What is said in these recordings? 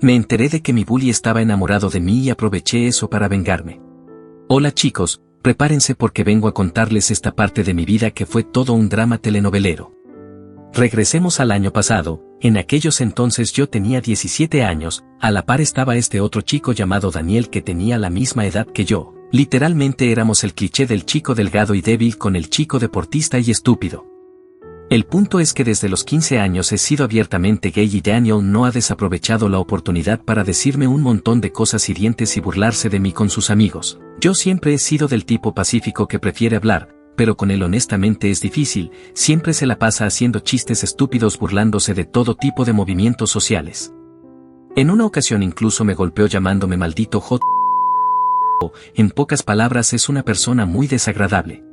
Me enteré de que mi bully estaba enamorado de mí y aproveché eso para vengarme. Hola chicos, prepárense porque vengo a contarles esta parte de mi vida que fue todo un drama telenovelero. Regresemos al año pasado. En aquellos entonces yo tenía 17 años, a la par estaba este otro chico llamado Daniel que tenía la misma edad que yo. Literalmente éramos el cliché del chico delgado y débil con el chico deportista y estúpido. El punto es que desde los 15 años he sido abiertamente gay y Daniel no ha desaprovechado la oportunidad para decirme un montón de cosas hirientes y burlarse de mí con sus amigos. Yo siempre he sido del tipo pacífico que prefiere hablar, pero con él honestamente es difícil, siempre se la pasa haciendo chistes estúpidos burlándose de todo tipo de movimientos sociales. En una ocasión incluso me golpeó llamándome maldito J. En pocas palabras es una persona muy desagradable.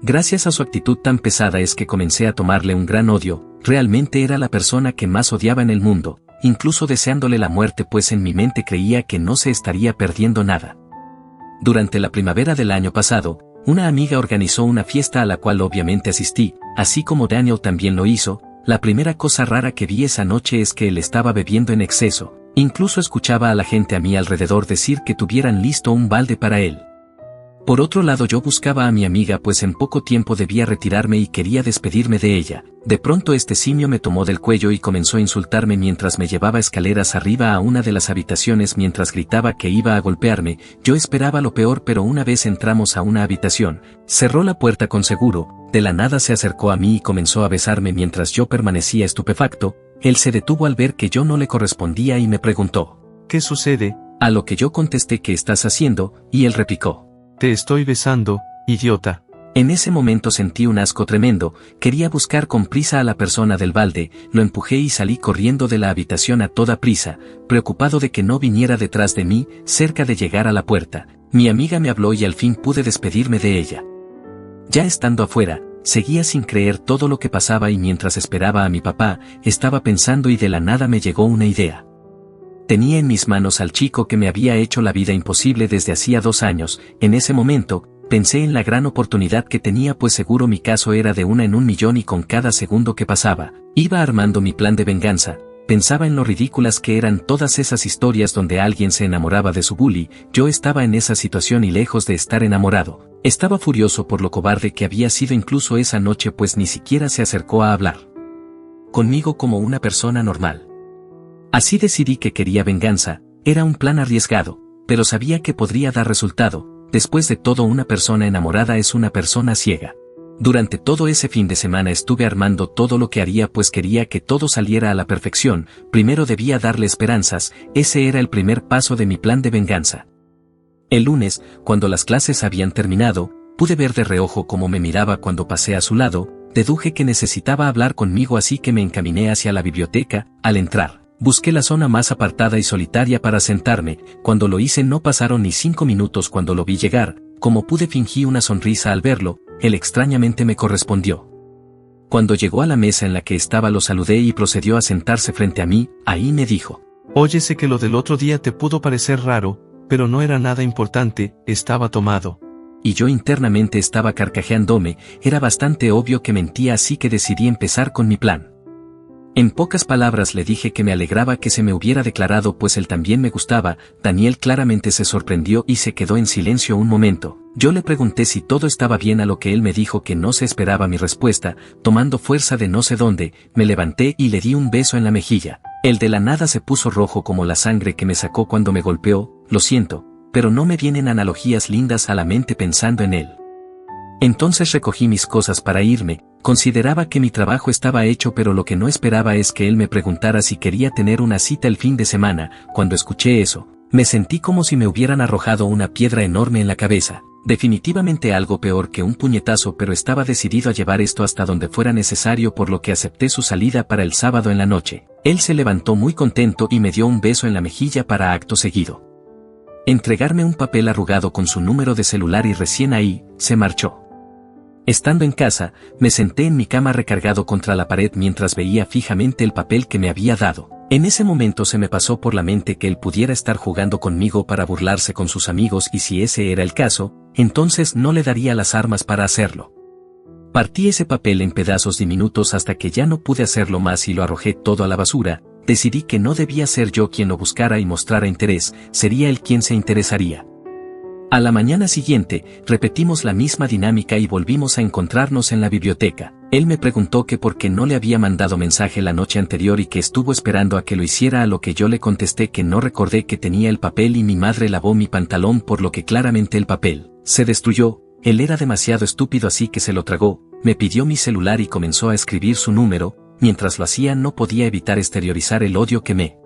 Gracias a su actitud tan pesada es que comencé a tomarle un gran odio, realmente era la persona que más odiaba en el mundo, incluso deseándole la muerte pues en mi mente creía que no se estaría perdiendo nada. Durante la primavera del año pasado, una amiga organizó una fiesta a la cual obviamente asistí, así como Daniel también lo hizo. La primera cosa rara que vi esa noche es que él estaba bebiendo en exceso, incluso escuchaba a la gente a mi alrededor decir que tuvieran listo un balde para él. Por otro lado yo buscaba a mi amiga pues en poco tiempo debía retirarme y quería despedirme de ella. De pronto este simio me tomó del cuello y comenzó a insultarme mientras me llevaba escaleras arriba a una de las habitaciones mientras gritaba que iba a golpearme. Yo esperaba lo peor pero una vez entramos a una habitación, cerró la puerta con seguro, de la nada se acercó a mí y comenzó a besarme mientras yo permanecía estupefacto. Él se detuvo al ver que yo no le correspondía y me preguntó: ¿qué sucede? A lo que yo contesté: ¿qué estás haciendo? Y él replicó: te estoy besando, idiota. En ese momento sentí un asco tremendo, quería buscar con prisa a la persona del balde, lo empujé y salí corriendo de la habitación a toda prisa, preocupado de que no viniera detrás de mí. Cerca de llegar a la puerta, mi amiga me habló y al fin pude despedirme de ella. Ya estando afuera, seguía sin creer todo lo que pasaba y mientras esperaba a mi papá, estaba pensando y de la nada me llegó una idea. Tenía en mis manos al chico que me había hecho la vida imposible desde hacía 2 años, en ese momento, pensé en la gran oportunidad que tenía pues seguro mi caso era de 1 en 1.000.000 y con cada segundo que pasaba, iba armando mi plan de venganza. Pensaba en lo ridículas que eran todas esas historias donde alguien se enamoraba de su bully. Yo estaba en esa situación y lejos de estar enamorado, estaba furioso por lo cobarde que había sido incluso esa noche pues ni siquiera se acercó a hablar conmigo como una persona normal. Así decidí que quería venganza, era un plan arriesgado, pero sabía que podría dar resultado. Después de todo una persona enamorada es una persona ciega. Durante todo ese fin de semana estuve armando todo lo que haría pues quería que todo saliera a la perfección. Primero debía darle esperanzas, ese era el primer paso de mi plan de venganza. El lunes, cuando las clases habían terminado, pude ver de reojo cómo me miraba cuando pasé a su lado, deduje que necesitaba hablar conmigo así que me encaminé hacia la biblioteca. Al entrar, busqué la zona más apartada y solitaria para sentarme. Cuando lo hice no pasaron ni 5 minutos cuando lo vi llegar, como pude fingí una sonrisa al verlo, él extrañamente me correspondió. Cuando llegó a la mesa en la que estaba lo saludé y procedió a sentarse frente a mí, ahí me dijo: oye, sé que lo del otro día te pudo parecer raro, pero no era nada importante, estaba tomado. Y yo internamente estaba carcajeándome, era bastante obvio que mentía así que decidí empezar con mi plan. En pocas palabras le dije que me alegraba que se me hubiera declarado pues él también me gustaba. Daniel claramente se sorprendió y se quedó en silencio un momento. Yo le pregunté si todo estaba bien a lo que él me dijo que no se esperaba mi respuesta. Tomando fuerza de no sé dónde, me levanté y le di un beso en la mejilla. Él de la nada se puso rojo como la sangre que me sacó cuando me golpeó. Lo siento, pero no me vienen analogías lindas a la mente pensando en él. Entonces recogí mis cosas para irme. Consideraba que mi trabajo estaba hecho pero lo que no esperaba es que él me preguntara si quería tener una cita el fin de semana. Cuando escuché eso, me sentí como si me hubieran arrojado una piedra enorme en la cabeza. Definitivamente algo peor que un puñetazo, pero estaba decidido a llevar esto hasta donde fuera necesario por lo que acepté su salida para el sábado en la noche. Él se levantó muy contento y me dio un beso en la mejilla para acto seguido entregarme un papel arrugado con su número de celular y recién ahí, se marchó. Estando en casa, me senté en mi cama recargado contra la pared mientras veía fijamente el papel que me había dado. En ese momento se me pasó por la mente que él pudiera estar jugando conmigo para burlarse con sus amigos y si ese era el caso, entonces no le daría las armas para hacerlo. Partí ese papel en pedazos diminutos hasta que ya no pude hacerlo más y lo arrojé todo a la basura. decidí que no debía ser yo quien lo buscara y mostrara interés, sería él quien se interesaría. A la mañana siguiente, repetimos la misma dinámica y volvimos a encontrarnos en la biblioteca. Él me preguntó que por qué no le había mandado mensaje la noche anterior y que estuvo esperando a que lo hiciera, a lo que yo le contesté que no recordé que tenía el papel y mi madre lavó mi pantalón, por lo que claramente el papel se destruyó. Él era demasiado estúpido, así que se lo tragó, me pidió mi celular y comenzó a escribir su número. Mientras lo hacía no podía evitar exteriorizar el odio que me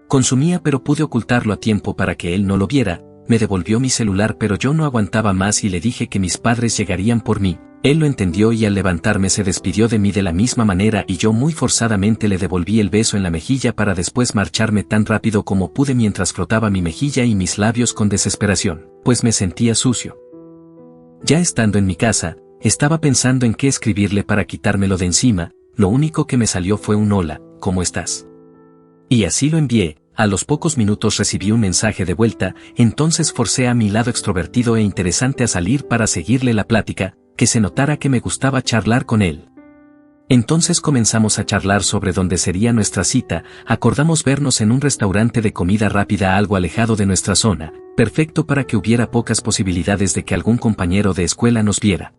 consumía, pero pude ocultarlo a tiempo para que él no lo viera. Me devolvió mi celular, pero yo no aguantaba más y le dije que mis padres llegarían por mí. Él lo entendió y al levantarme se despidió de mí de la misma manera y yo muy forzadamente le devolví el beso en la mejilla para después marcharme tan rápido como pude mientras frotaba mi mejilla y mis labios con desesperación, pues me sentía sucio. Ya estando en mi casa, estaba pensando en qué escribirle para quitármelo de encima. Lo único que me salió fue un hola, ¿cómo estás? Y así lo envié. A los pocos minutos recibí un mensaje de vuelta, entonces forcé a mi lado extrovertido e interesante a salir para seguirle la plática, que se notara que me gustaba charlar con él. Entonces comenzamos a charlar sobre dónde sería nuestra cita, acordamos vernos en un restaurante de comida rápida algo alejado de nuestra zona, perfecto para que hubiera pocas posibilidades de que algún compañero de escuela nos viera.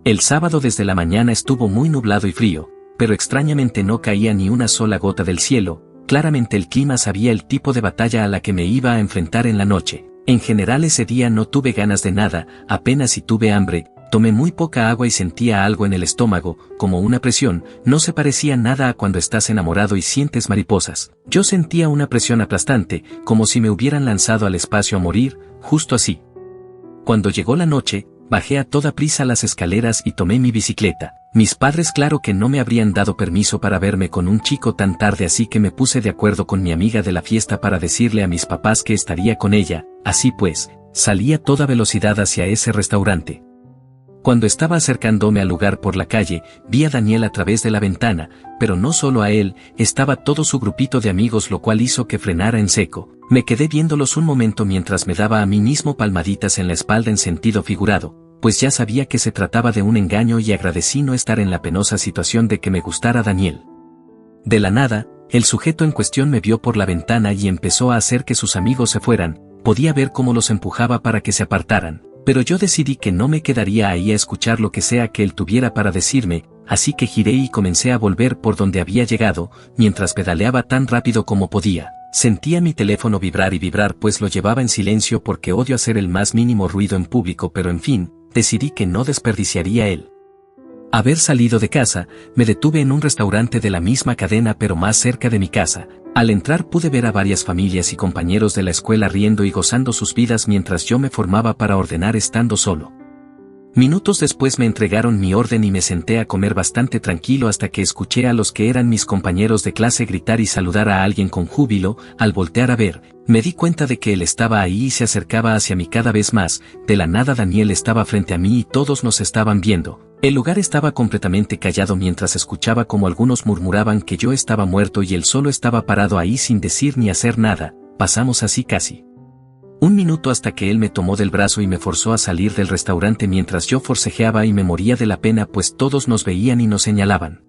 El sábado desde la mañana estuvo muy nublado y frío, pero extrañamente no caía ni una sola gota del cielo. Claramente el clima sabía el tipo de batalla a la que me iba a enfrentar en la noche. En general ese día no tuve ganas de nada, apenas si tuve hambre, tomé muy poca agua y sentía algo en el estómago, como una presión. No se parecía nada a cuando estás enamorado y sientes mariposas. Yo sentía una presión aplastante, como si me hubieran lanzado al espacio a morir, justo así. Cuando llegó la noche, bajé a toda prisa las escaleras y tomé mi bicicleta. Mis padres claro que no me habrían dado permiso para verme con un chico tan tarde, así que me puse de acuerdo con mi amiga de la fiesta para decirle a mis papás que estaría con ella. Así pues, salí a toda velocidad hacia ese restaurante. Cuando estaba acercándome al lugar por la calle, vi a Daniel a través de la ventana, pero no solo a él, estaba todo su grupito de amigos, lo cual hizo que frenara en seco. Me quedé viéndolos un momento mientras me daba a mí mismo palmaditas en la espalda en sentido figurado, pues ya sabía que se trataba de un engaño y agradecí no estar en la penosa situación de que me gustara Daniel. De la nada, el sujeto en cuestión me vio por la ventana y empezó a hacer que sus amigos se fueran. Podía ver cómo los empujaba para que se apartaran, pero yo decidí que no me quedaría ahí a escuchar lo que sea que él tuviera para decirme, así que giré y comencé a volver por donde había llegado. Mientras pedaleaba tan rápido como podía, sentía mi teléfono vibrar y vibrar, pues lo llevaba en silencio porque odio hacer el más mínimo ruido en público, pero en fin, decidí que no desperdiciaría él. Haber salido de casa, me detuve en un restaurante de la misma cadena pero más cerca de mi casa. Al entrar pude ver a varias familias y compañeros de la escuela riendo y gozando sus vidas mientras yo me formaba para ordenar estando solo. Minutos después me entregaron mi orden y me senté a comer bastante tranquilo hasta que escuché a los que eran mis compañeros de clase gritar y saludar a alguien con júbilo. Al voltear a ver, me di cuenta de que él estaba ahí y se acercaba hacia mí cada vez más. De la nada Daniel estaba frente a mí y todos nos estaban viendo. El lugar estaba completamente callado mientras escuchaba como algunos murmuraban que yo estaba muerto y él solo estaba parado ahí sin decir ni hacer nada. Pasamos así casi un minuto hasta que él me tomó del brazo y me forzó a salir del restaurante mientras yo forcejeaba y me moría de la pena, pues todos nos veían y nos señalaban.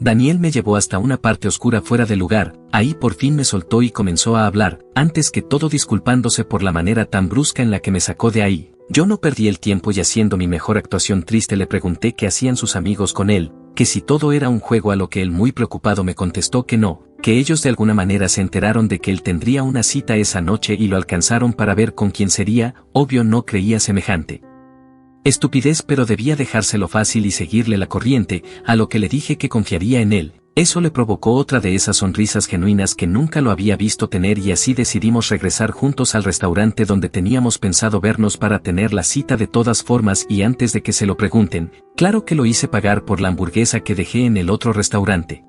Daniel me llevó hasta una parte oscura fuera del lugar, ahí por fin me soltó y comenzó a hablar, antes que todo disculpándose por la manera tan brusca en la que me sacó de ahí. Yo no perdí el tiempo y haciendo mi mejor actuación triste le pregunté qué hacían sus amigos con él, que si todo era un juego, a lo que él muy preocupado me contestó que no, que ellos de alguna manera se enteraron de que él tendría una cita esa noche y lo alcanzaron para ver con quién sería. Obvio no creía semejante estupidez, pero debía dejárselo fácil y seguirle la corriente, a lo que le dije que confiaría en él. Eso le provocó otra de esas sonrisas genuinas que nunca lo había visto tener y así decidimos regresar juntos al restaurante donde teníamos pensado vernos para tener la cita de todas formas. Y antes de que se lo pregunten, claro que lo hice pagar por la hamburguesa que dejé en el otro restaurante.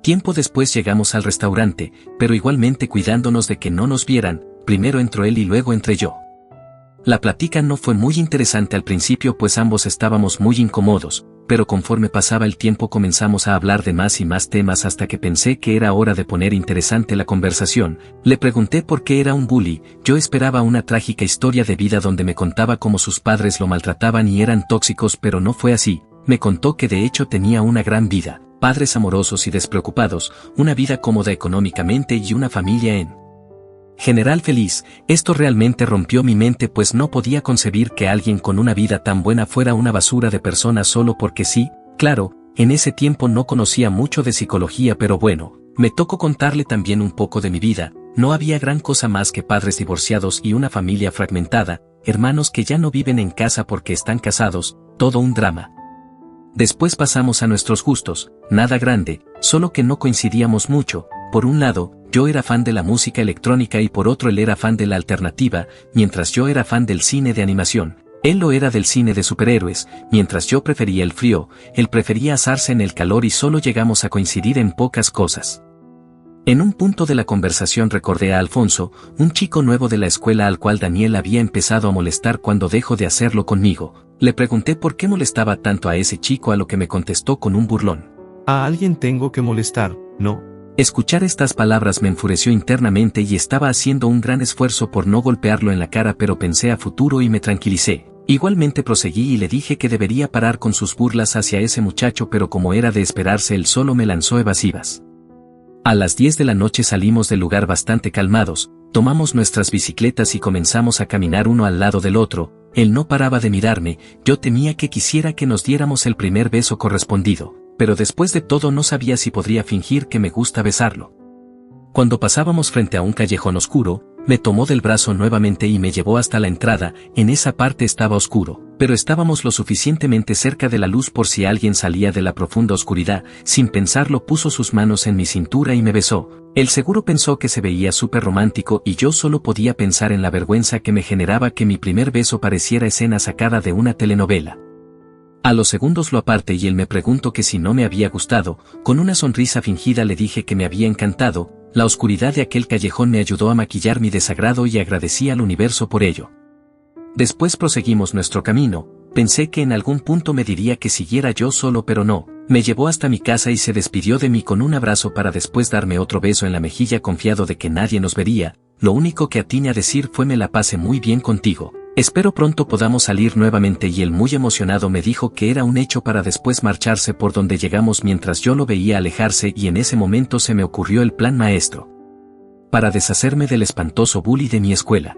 Tiempo después llegamos al restaurante, pero igualmente cuidándonos de que no nos vieran. Primero entró él y luego entré yo. La plática no fue muy interesante al principio, pues ambos estábamos muy incómodos, pero conforme pasaba el tiempo comenzamos a hablar de más y más temas hasta que pensé que era hora de poner interesante la conversación. Le pregunté por qué era un bully. Yo esperaba una trágica historia de vida donde me contaba cómo sus padres lo maltrataban y eran tóxicos, pero no fue así. Me contó que de hecho tenía una gran vida, padres amorosos y despreocupados, una vida cómoda económicamente y una familia en general feliz. Esto realmente rompió mi mente, pues no podía concebir que alguien con una vida tan buena fuera una basura de persona solo porque sí. Claro, en ese tiempo no conocía mucho de psicología, pero bueno, me tocó contarle también un poco de mi vida. No había gran cosa más que padres divorciados y una familia fragmentada, hermanos que ya no viven en casa porque están casados, todo un drama. Después pasamos a nuestros gustos, nada grande, solo que no coincidíamos mucho. Por un lado, yo era fan de la música electrónica y por otro él era fan de la alternativa, mientras yo era fan del cine de animación. Él lo era del cine de superhéroes, mientras yo prefería el frío, él prefería asarse en el calor y solo llegamos a coincidir en pocas cosas. En un punto de la conversación recordé a Alfonso, un chico nuevo de la escuela al cual Daniel había empezado a molestar cuando dejó de hacerlo conmigo. Le pregunté por qué molestaba tanto a ese chico, a lo que me contestó con un burlón. A alguien tengo que molestar, ¿no? Escuchar estas palabras me enfureció internamente y estaba haciendo un gran esfuerzo por no golpearlo en la cara, pero pensé a futuro y me tranquilicé. Igualmente proseguí y le dije que debería parar con sus burlas hacia ese muchacho, pero como era de esperarse él solo me lanzó evasivas. A las 10 de la noche salimos del lugar bastante calmados, tomamos nuestras bicicletas y comenzamos a caminar uno al lado del otro. Él no paraba de mirarme, yo temía que quisiera que nos diéramos el primer beso correspondido, pero después de todo no sabía si podría fingir que me gusta besarlo. Cuando pasábamos frente a un callejón oscuro, me tomó del brazo nuevamente y me llevó hasta la entrada. En esa parte estaba oscuro, pero estábamos lo suficientemente cerca de la luz por si alguien salía de la profunda oscuridad. Sin pensarlo puso sus manos en mi cintura y me besó. Él seguro pensó que se veía súper romántico y yo solo podía pensar en la vergüenza que me generaba que mi primer beso pareciera escena sacada de una telenovela. A los segundos lo aparté y él me preguntó que si no me había gustado. Con una sonrisa fingida le dije que me había encantado. La oscuridad de aquel callejón me ayudó a maquillar mi desagrado y agradecí al universo por ello. Después proseguimos nuestro camino. Pensé que en algún punto me diría que siguiera yo solo, pero no. Me llevó hasta mi casa y se despidió de mí con un abrazo para después darme otro beso en la mejilla, confiado de que nadie nos vería. Lo único que atiné a decir fue: me la pasé muy bien contigo. Espero pronto podamos salir nuevamente, y él muy emocionado me dijo que era un hecho para después marcharse por donde llegamos mientras yo lo veía alejarse, y en ese momento se me ocurrió el plan maestro para deshacerme del espantoso bully de mi escuela.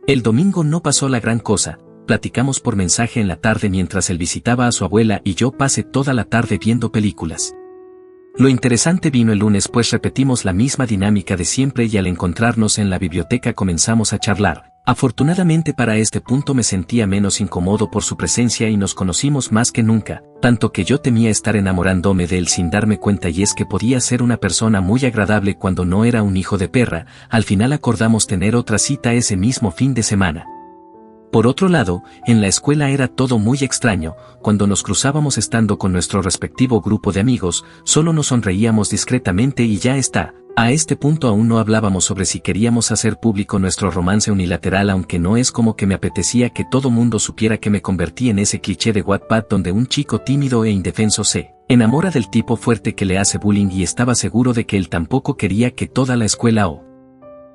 El domingo no pasó la gran cosa, platicamos por mensaje en la tarde mientras él visitaba a su abuela y yo pasé toda la tarde viendo películas. Lo interesante vino el lunes, pues repetimos la misma dinámica de siempre y al encontrarnos en la biblioteca comenzamos a charlar. Afortunadamente para este punto me sentía menos incómodo por su presencia y nos conocimos más que nunca, tanto que yo temía estar enamorándome de él sin darme cuenta, y es que podía ser una persona muy agradable cuando no era un hijo de perra. Al final acordamos tener otra cita ese mismo fin de semana. Por otro lado, en la escuela era todo muy extraño. Cuando nos cruzábamos estando con nuestro respectivo grupo de amigos, solo nos sonreíamos discretamente y ya está. A este punto aún no hablábamos sobre si queríamos hacer público nuestro romance unilateral, aunque no es como que me apetecía que todo mundo supiera que me convertí en ese cliché de Wattpad donde un chico tímido e indefenso se enamora del tipo fuerte que le hace bullying, y estaba seguro de que él tampoco quería que toda la escuela, o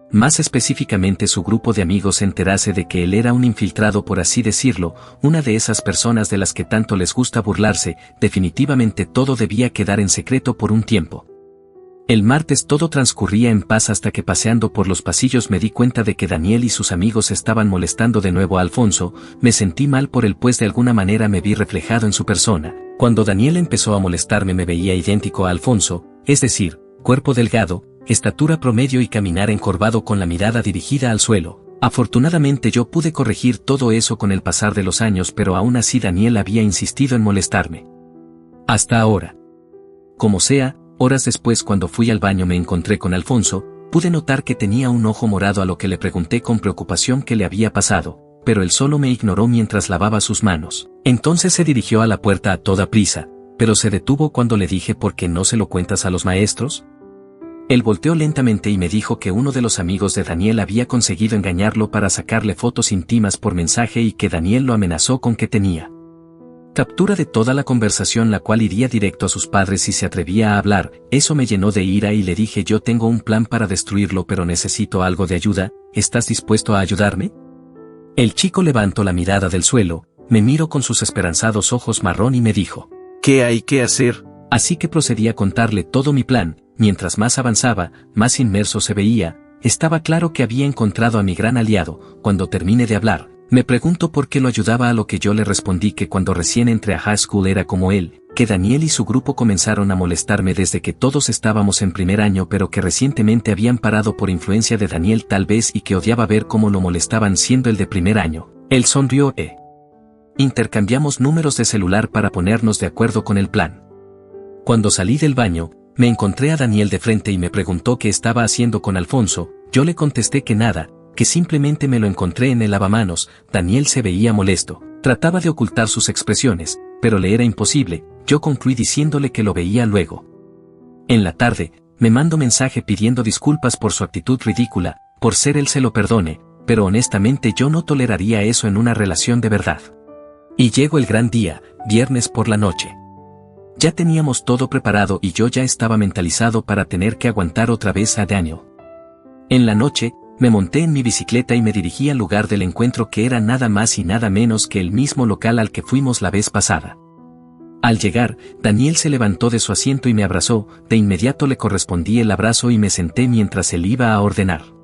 más específicamente su grupo de amigos, se enterase de que él era un infiltrado, por así decirlo, una de esas personas de las que tanto les gusta burlarse. Definitivamente todo debía quedar en secreto por un tiempo. El martes todo transcurría en paz hasta que, paseando por los pasillos, me di cuenta de que Daniel y sus amigos estaban molestando de nuevo a Alfonso. Me sentí mal por él, pues de alguna manera me vi reflejado en su persona. Cuando Daniel empezó a molestarme me veía idéntico a Alfonso, es decir, cuerpo delgado, estatura promedio y caminar encorvado con la mirada dirigida al suelo. Afortunadamente yo pude corregir todo eso con el pasar de los años, pero aún así Daniel había insistido en molestarme. Hasta ahora. Como sea, horas después, cuando fui al baño me encontré con Alfonso. Pude notar que tenía un ojo morado, a lo que le pregunté con preocupación qué le había pasado, pero él solo me ignoró mientras lavaba sus manos. Entonces se dirigió a la puerta a toda prisa, pero se detuvo cuando le dije: ¿por qué no se lo cuentas a los maestros? Él volteó lentamente y me dijo que uno de los amigos de Daniel había conseguido engañarlo para sacarle fotos íntimas por mensaje y que Daniel lo amenazó con que tenía captura de toda la conversación, la cual iría directo a sus padres si se atrevía a hablar. Eso me llenó de ira y le dije: yo tengo un plan para destruirlo, pero necesito algo de ayuda. ¿Estás dispuesto a ayudarme? El chico levantó la mirada del suelo, me miró con sus esperanzados ojos marrón y me dijo: ¿Qué hay que hacer? Así que procedí a contarle todo mi plan. Mientras más avanzaba, más inmerso se veía. Estaba claro que había encontrado a mi gran aliado. Cuando terminé de hablar, me preguntó por qué lo ayudaba, a lo que yo le respondí que cuando recién entré a high school era como él, que Daniel y su grupo comenzaron a molestarme desde que todos estábamos en primer año, pero que recientemente habían parado por influencia de Daniel tal vez, y que odiaba ver cómo lo molestaban siendo el de primer año. Él sonrió intercambiamos números de celular para ponernos de acuerdo con el plan. Cuando salí del baño, me encontré a Daniel de frente y me preguntó qué estaba haciendo con Alfonso. Yo le contesté que nada, que simplemente me lo encontré en el lavamanos. Daniel se veía molesto, trataba de ocultar sus expresiones, pero le era imposible. Yo concluí diciéndole que lo veía luego. En la tarde, me mandó mensaje pidiendo disculpas por su actitud ridícula. Por ser él se lo perdone, pero honestamente yo no toleraría eso en una relación de verdad. Y llegó el gran día, viernes por la noche. Ya teníamos todo preparado y yo ya estaba mentalizado para tener que aguantar otra vez a Daniel. En la noche, me monté en mi bicicleta y me dirigí al lugar del encuentro, que era nada más y nada menos que el mismo local al que fuimos la vez pasada. Al llegar, Daniel se levantó de su asiento y me abrazó. De inmediato le correspondí el abrazo y me senté mientras él iba a ordenar.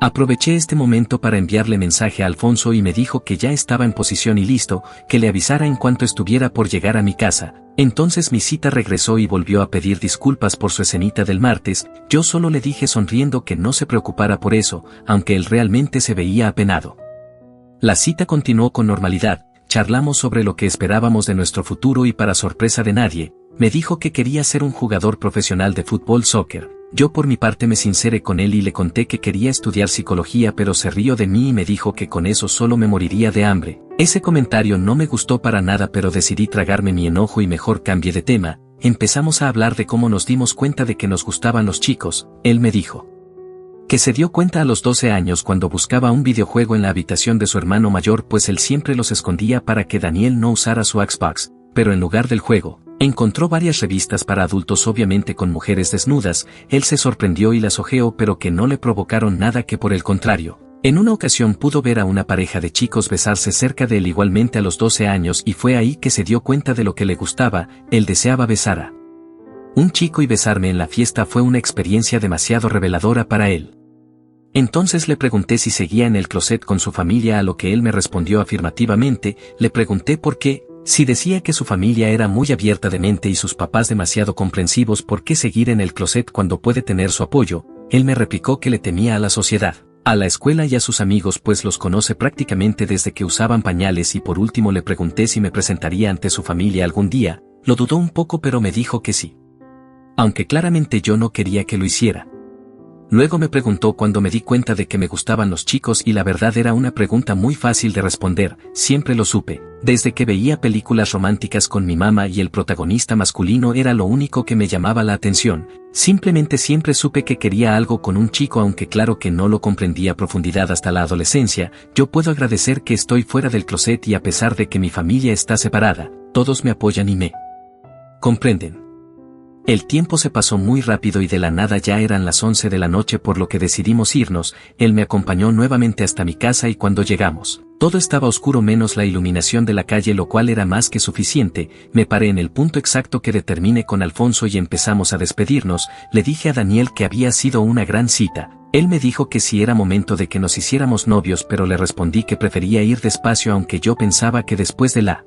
Aproveché este momento para enviarle mensaje a Alfonso y me dijo que ya estaba en posición y listo, que le avisara en cuanto estuviera por llegar a mi casa. Entonces mi cita regresó y volvió a pedir disculpas por su escenita del martes. Yo solo le dije sonriendo que no se preocupara por eso, aunque él realmente se veía apenado. La cita continuó con normalidad, charlamos sobre lo que esperábamos de nuestro futuro y, para sorpresa de nadie, me dijo que quería ser un jugador profesional de fútbol soccer. Yo por mi parte me sinceré con él y le conté que quería estudiar psicología, pero se rió de mí y me dijo que con eso solo me moriría de hambre. Ese comentario no me gustó para nada, pero decidí tragarme mi enojo y mejor cambié de tema. Empezamos a hablar de cómo nos dimos cuenta de que nos gustaban los chicos. Él me dijo que se dio cuenta a los 12 años cuando buscaba un videojuego en la habitación de su hermano mayor, pues él siempre los escondía para que Daniel no usara su Xbox, pero en lugar del juego, encontró varias revistas para adultos, obviamente con mujeres desnudas. Él se sorprendió y las hojeó, pero que no le provocaron nada, que por el contrario. En una ocasión pudo ver a una pareja de chicos besarse cerca de él igualmente a los 12 años y fue ahí que se dio cuenta de lo que le gustaba. Él deseaba besar a un chico y besarme en la fiesta fue una experiencia demasiado reveladora para él. Entonces le pregunté si seguía en el closet con su familia, a lo que él me respondió afirmativamente. Le pregunté por qué. Si decía que su familia era muy abierta de mente y sus papás demasiado comprensivos, ¿por qué seguir en el closet cuando puede tener su apoyo? Él me replicó que le temía a la sociedad, a la escuela y a sus amigos, pues los conoce prácticamente desde que usaban pañales. Y por último le pregunté si me presentaría ante su familia algún día. Lo dudó un poco, pero me dijo que sí, aunque claramente yo no quería que lo hiciera. Luego me preguntó cuándo me di cuenta de que me gustaban los chicos, y la verdad era una pregunta muy fácil de responder. Siempre lo supe, desde que veía películas románticas con mi mamá y el protagonista masculino era lo único que me llamaba la atención. Simplemente siempre supe que quería algo con un chico, aunque claro que no lo comprendía a profundidad hasta la adolescencia. Yo puedo agradecer que estoy fuera del closet y a pesar de que mi familia está separada, todos me apoyan y me comprenden. El tiempo se pasó muy rápido y de la nada ya eran las 11 de la noche, por lo que decidimos irnos. Él me acompañó nuevamente hasta mi casa y cuando llegamos, todo estaba oscuro menos la iluminación de la calle, lo cual era más que suficiente. Me paré en el punto exacto que determiné con Alfonso y empezamos a despedirnos. Le dije a Daniel que había sido una gran cita. Él me dijo que sí era momento de que nos hiciéramos novios, pero le respondí que prefería ir despacio, aunque yo pensaba que después de la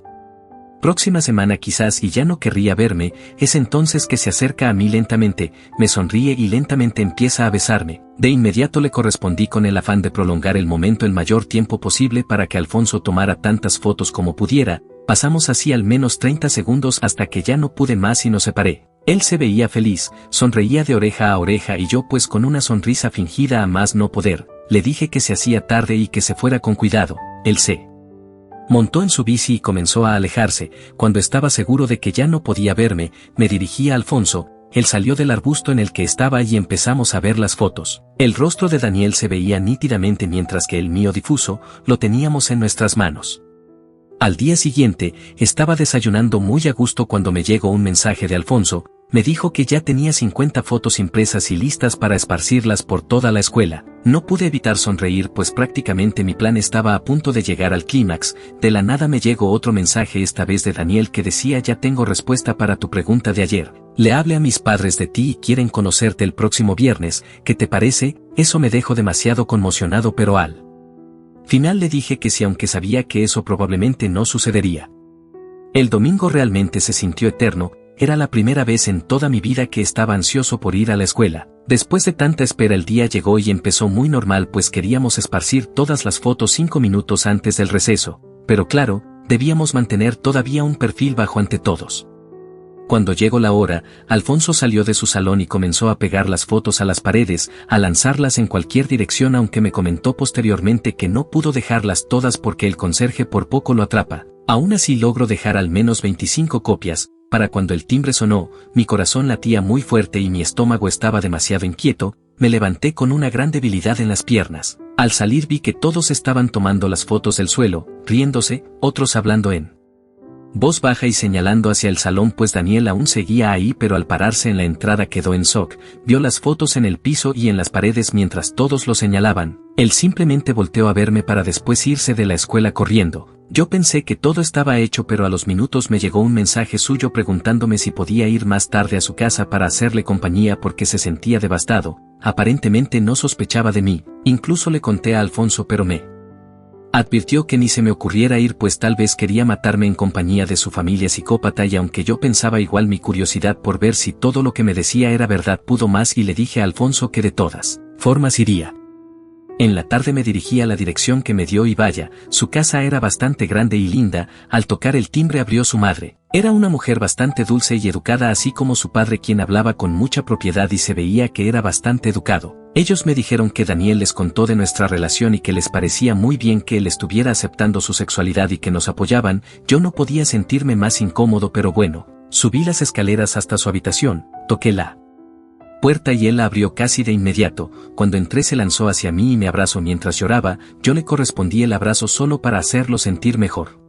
próxima semana quizás y ya no querría verme. Es entonces que se acerca a mí lentamente, me sonríe y lentamente empieza a besarme. De inmediato le correspondí con el afán de prolongar el momento el mayor tiempo posible para que Alfonso tomara tantas fotos como pudiera. Pasamos así al menos 30 segundos hasta que ya no pude más y nos separé. Él se veía feliz, sonreía de oreja a oreja y yo pues con una sonrisa fingida a más no poder. Le dije que se hacía tarde y que se fuera con cuidado. Él se montó en su bici y comenzó a alejarse. Cuando estaba seguro de que ya no podía verme, me dirigí a Alfonso. Él salió del arbusto en el que estaba y empezamos a ver las fotos. El rostro de Daniel se veía nítidamente mientras que el mío difuso, lo teníamos en nuestras manos. Al día siguiente, estaba desayunando muy a gusto cuando me llegó un mensaje de Alfonso. Me dijo que ya tenía 50 fotos impresas y listas para esparcirlas por toda la escuela. No pude evitar sonreír pues prácticamente mi plan estaba a punto de llegar al clímax. De la nada me llegó otro mensaje, esta vez de Daniel, que decía: ya tengo respuesta para tu pregunta de ayer. Le hablé a mis padres de ti y quieren conocerte el próximo viernes. ¿Qué te parece? Eso me dejó demasiado conmocionado, pero al final le dije que sí, aunque sabía que eso probablemente no sucedería. El domingo realmente se sintió eterno. Era la primera vez en toda mi vida que estaba ansioso por ir a la escuela. Después de tanta espera el día llegó y empezó muy normal, pues queríamos esparcir todas las fotos 5 minutos antes del receso, pero claro, debíamos mantener todavía un perfil bajo ante todos. Cuando llegó la hora, Alfonso salió de su salón y comenzó a pegar las fotos a las paredes, a lanzarlas en cualquier dirección, aunque me comentó posteriormente que no pudo dejarlas todas porque el conserje por poco lo atrapa. Aún así logró dejar al menos 25 copias. Para cuando el timbre sonó, mi corazón latía muy fuerte y mi estómago estaba demasiado inquieto. Me levanté con una gran debilidad en las piernas. Al salir vi que todos estaban tomando las fotos del suelo, riéndose, otros hablando en voz baja y señalando hacia el salón, pues Daniel aún seguía ahí, pero al pararse en la entrada quedó en shock. Vio las fotos en el piso y en las paredes mientras todos lo señalaban. Él simplemente volteó a verme para después irse de la escuela corriendo. Yo pensé que todo estaba hecho, pero a los minutos me llegó un mensaje suyo preguntándome si podía ir más tarde a su casa para hacerle compañía porque se sentía devastado. Aparentemente no sospechaba de mí. Incluso le conté a Alfonso, pero me advirtió que ni se me ocurriera ir, pues tal vez quería matarme en compañía de su familia psicópata, y aunque yo pensaba igual, mi curiosidad por ver si todo lo que me decía era verdad pudo más y le dije a Alfonso que de todas formas iría. En la tarde me dirigí a la dirección que me dio y vaya, su casa era bastante grande y linda. Al tocar el timbre abrió su madre. Era una mujer bastante dulce y educada, así como su padre, quien hablaba con mucha propiedad y se veía que era bastante educado. Ellos me dijeron que Daniel les contó de nuestra relación y que les parecía muy bien que él estuviera aceptando su sexualidad y que nos apoyaban. Yo no podía sentirme más incómodo, pero bueno, subí las escaleras hasta su habitación, toqué la puerta y él la abrió casi de inmediato. Cuando entré se lanzó hacia mí y me abrazó mientras lloraba. Yo le correspondí el abrazo solo para hacerlo sentir mejor.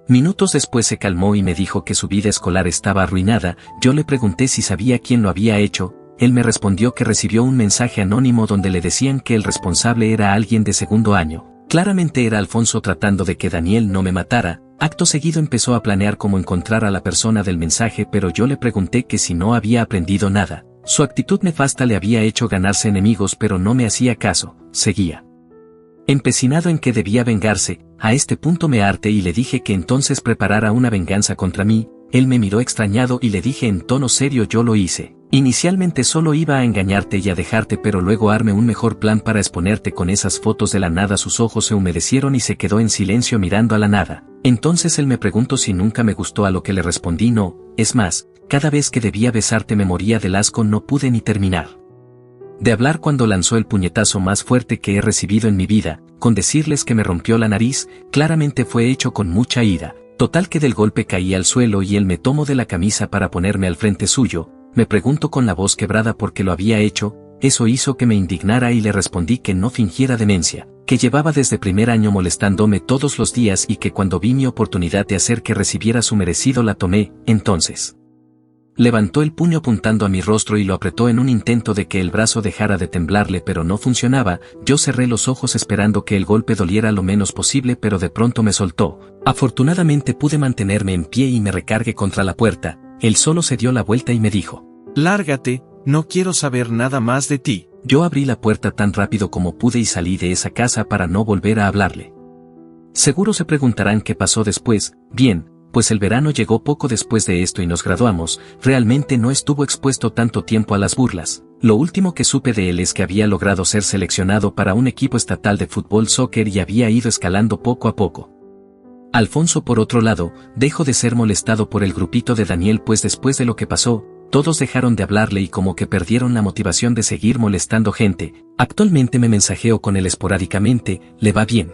Minutos después se calmó y me dijo que su vida escolar estaba arruinada. Yo le pregunté si sabía quién lo había hecho. Él me respondió que recibió un mensaje anónimo donde le decían que el responsable era alguien de segundo año. Claramente era Alfonso tratando de que Daniel no me matara. Acto seguido empezó a planear cómo encontrar a la persona del mensaje, pero yo le pregunté que si no había aprendido nada. Su actitud nefasta le había hecho ganarse enemigos, pero no me hacía caso. Seguía empecinado en que debía vengarse. A este punto me harté y le dije que entonces preparara una venganza contra mí. Él me miró extrañado y le dije en tono serio: yo lo hice. Inicialmente solo iba a engañarte y a dejarte, pero luego armé un mejor plan para exponerte con esas fotos. De la nada sus ojos se humedecieron y se quedó en silencio mirando a la nada. Entonces él me preguntó si nunca me gustó, a lo que le respondí no. Es más, cada vez que debía besarte me moría del asco, no pude ni terminar de hablar cuando lanzó el puñetazo más fuerte que he recibido en mi vida. Con decirles que me rompió la nariz, claramente fue hecho con mucha ira. Total que del golpe caí al suelo y él me tomó de la camisa para ponerme al frente suyo. Me preguntó con la voz quebrada por qué lo había hecho. Eso hizo que me indignara y le respondí que no fingiera demencia, que llevaba desde primer año molestándome todos los días y que cuando vi mi oportunidad de hacer que recibiera su merecido la tomé. Entonces levantó el puño apuntando a mi rostro y lo apretó en un intento de que el brazo dejara de temblarle, pero no funcionaba. Yo cerré los ojos esperando que el golpe doliera lo menos posible, pero de pronto me soltó. Afortunadamente pude mantenerme en pie y me recargué contra la puerta. Él solo se dio la vuelta y me dijo: lárgate, no quiero saber nada más de ti. Yo abrí la puerta tan rápido como pude y salí de esa casa para no volver a hablarle. Seguro se preguntarán qué pasó después. Bien, pues el verano llegó poco después de esto y nos graduamos. Realmente no estuvo expuesto tanto tiempo a las burlas. Lo último que supe de él es que había logrado ser seleccionado para un equipo estatal de fútbol soccer y había ido escalando poco a poco. Alfonso, por otro lado, dejó de ser molestado por el grupito de Daniel, pues después de lo que pasó, todos dejaron de hablarle y como que perdieron la motivación de seguir molestando gente. Actualmente me mensajeo con él esporádicamente. Le va bien.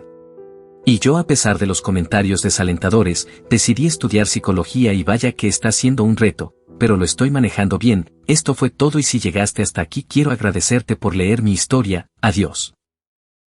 Y yo, a pesar de los comentarios desalentadores, decidí estudiar psicología y vaya que está siendo un reto, pero lo estoy manejando bien. Esto fue todo y si llegaste hasta aquí quiero agradecerte por leer mi historia. Adiós.